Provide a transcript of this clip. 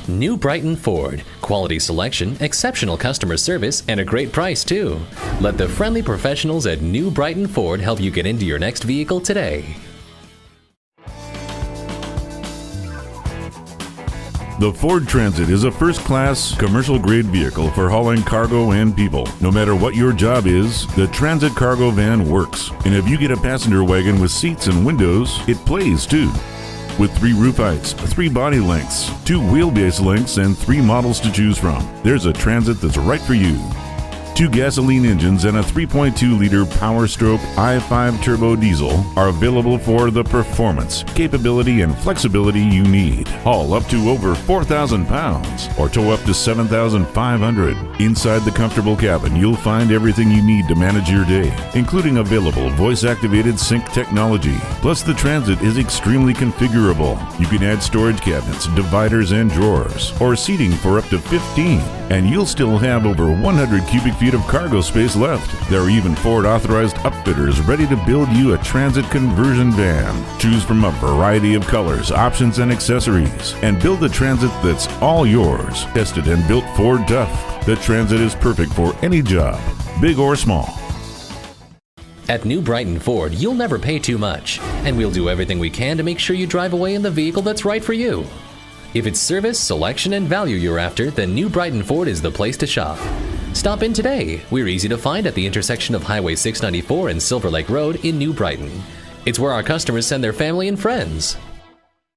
New Brighton Ford. Quality selection, exceptional customer service, and a great price too. Let the friendly professionals at New Brighton Ford help you get into your next vehicle today. The Ford Transit is a first-class, commercial-grade vehicle for hauling cargo and people. No matter what your job is, the Transit cargo van works. And if you get a passenger wagon with seats and windows, it plays too. With 3 roof heights, 3 body lengths, 2 wheelbase lengths, and 3 models to choose from, there's a Transit that's right for you. 2 gasoline engines and a 3.2-liter Power Stroke i5 turbo diesel are available for the performance, capability, and flexibility you need. Haul up to over 4,000 pounds or tow up to 7,500. Inside the comfortable cabin, you'll find everything you need to manage your day, including available voice-activated sync technology. Plus, the Transit is extremely configurable. You can add storage cabinets, dividers, and drawers, or seating for up to 15, and you'll still have over 100 cubic feet of cargo space left. There are even Ford authorized upfitters ready to build you a Transit conversion van. Choose from a variety of colors, options, and accessories, and build a Transit that's all yours. Tested and built Ford tough. The Transit is perfect for any job, big or small. At New Brighton Ford, you'll never pay too much, and we'll do everything we can to make sure you drive away in the vehicle that's right for you. If it's service, selection, and value you're after, then New Brighton Ford is the place to shop. Stop in today. We're easy to find at the intersection of Highway 694 and Silver Lake Road in New Brighton. It's where our customers send their family and friends.